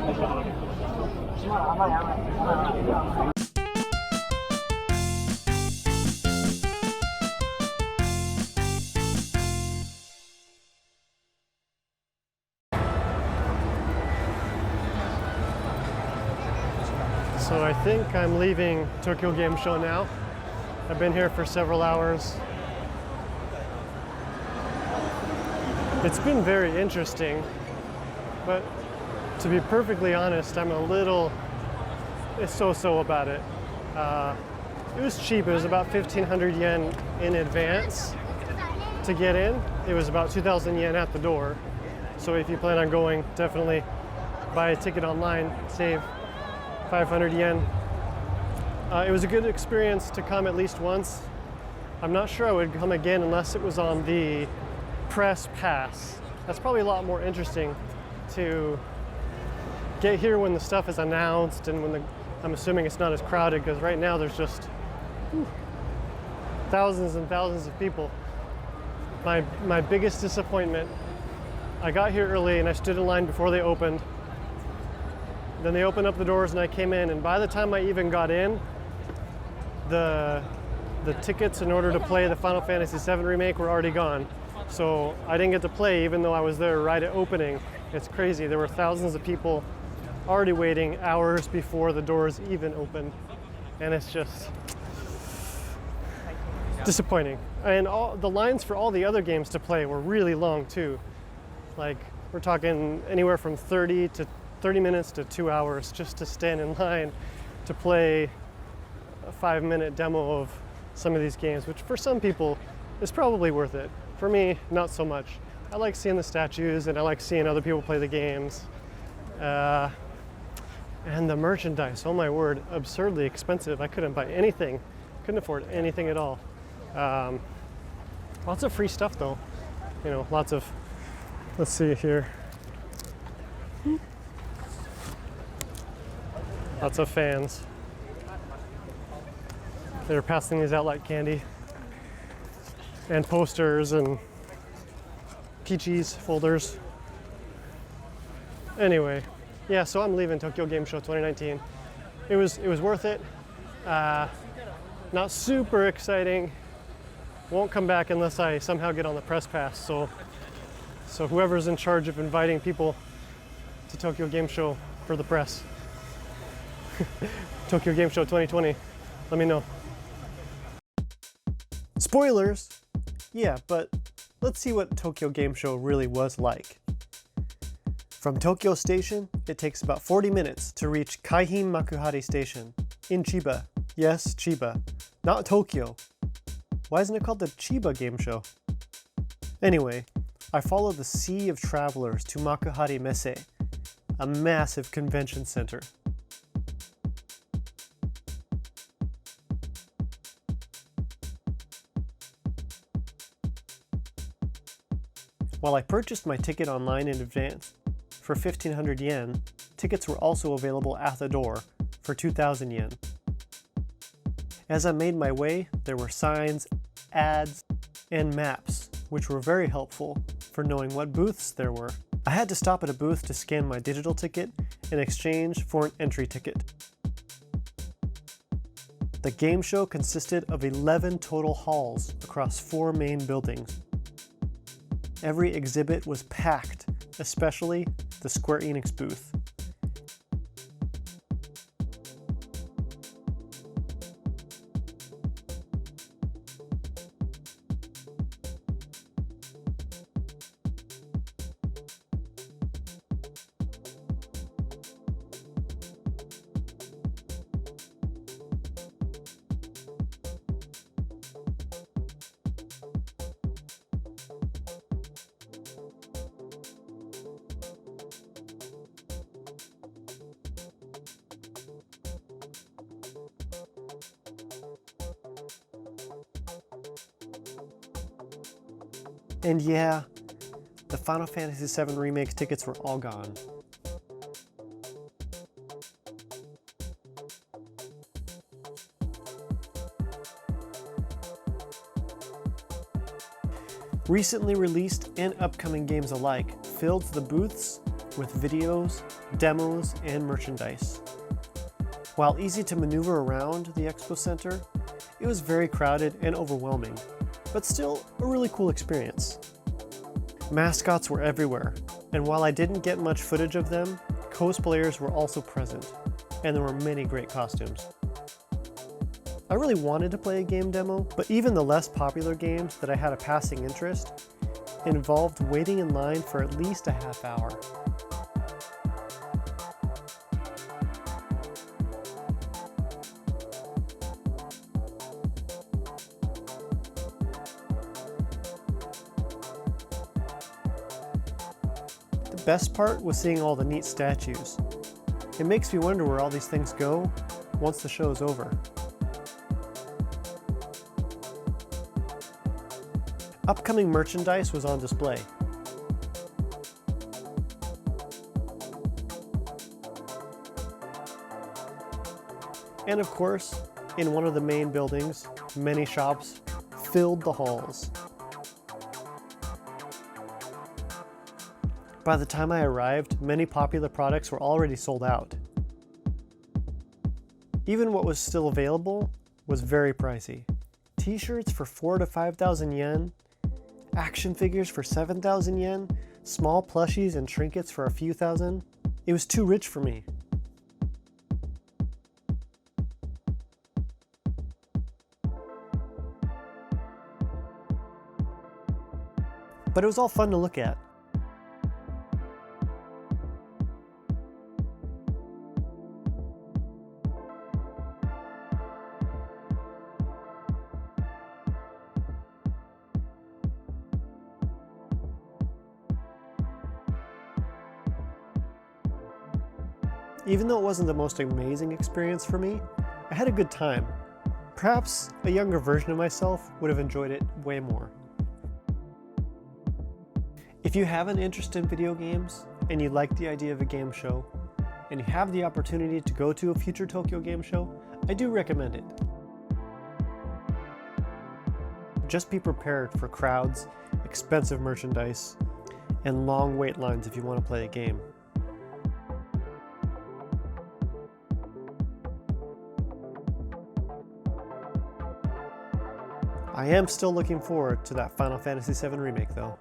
So I think I'm leaving Tokyo Game Show now. I've been here for several hours. It's been very interesting, but to be perfectly honest, I'm a little so-so about it. It was cheap. It was about 1,500 yen in advance to get in. It was about 2,000 yen at the door. So if you plan on going, definitely buy a ticket online, save 500 yen. It was a good experience to come at least once. I'm not sure I would come again unless it was on the press pass. That's probably a lot more interesting to get here when the stuff is announced and when I'm assuming it's not as crowded, because right now there's just thousands and thousands of people. My biggest disappointment, I got here early and I stood in line before they opened. Then they opened up the doors and I came in, and by the time I even got in, the tickets in order to play the Final Fantasy VII Remake were already gone. So I didn't get to play even though I was there right at opening. It's crazy. There were thousands of people already waiting hours before the doors even opened. And it's just disappointing. And the lines for all the other games to play were really long too. Like, we're talking anywhere from 30 minutes to 2 hours just to stand in line to play a 5-minute demo of some of these games, which for some people is probably worth it. For me, not so much. I like seeing the statues and I like seeing other people play the games. And the merchandise, oh my word, absurdly expensive. I couldn't buy anything, couldn't afford anything at all. Lots of free stuff though. You know, lots of, let's see here. Lots of fans. They're passing these out like candy. And posters and peaches folders. Anyway, yeah, so I'm leaving Tokyo Game Show 2019. It was worth it. Not super exciting. Won't come back unless I somehow get on the press pass. So whoever's in charge of inviting people to Tokyo Game Show for the press. Tokyo Game Show 2020. Let me know. Spoilers! Yeah, but let's see what Tokyo Game Show really was like. From Tokyo Station, it takes about 40 minutes to reach Kaihin Makuhari Station in Chiba. Yes, Chiba, not Tokyo. Why isn't it called the Chiba Game Show? Anyway, I followed the sea of travelers to Makuhari Messe, a massive convention center. While I purchased my ticket online in advance for 1,500 yen, tickets were also available at the door for 2,000 yen. As I made my way, there were signs, ads, and maps, which were very helpful for knowing what booths there were. I had to stop at a booth to scan my digital ticket in exchange for an entry ticket. The game show consisted of 11 total halls across 4 main buildings. Every exhibit was packed, especially the Square Enix booth. And yeah, the Final Fantasy VII Remake tickets were all gone. Recently released and upcoming games alike filled the booths with videos, demos, and merchandise. While easy to maneuver around the expo center, it was very crowded and overwhelming, but still a really cool experience. Mascots were everywhere, and while I didn't get much footage of them, cosplayers were also present, and there were many great costumes. I really wanted to play a game demo, but even the less popular games that I had a passing interest involved waiting in line for at least a half hour. The best part was seeing all the neat statues. It makes me wonder where all these things go once the show is over. Upcoming merchandise was on display. And of course, in one of the main buildings, many shops filled the halls. By the time I arrived, many popular products were already sold out. Even what was still available was very pricey. T-shirts for 4,000 to 5,000 yen, action figures for 7,000 yen, small plushies and trinkets for a few thousand. It was too rich for me. But it was all fun to look at. Even though it wasn't the most amazing experience for me, I had a good time. Perhaps a younger version of myself would have enjoyed it way more. If you have an interest in video games and you like the idea of a game show, and you have the opportunity to go to a future Tokyo Game Show, I do recommend it. Just be prepared for crowds, expensive merchandise, and long wait lines if you want to play a game. I am still looking forward to that Final Fantasy VII Remake though.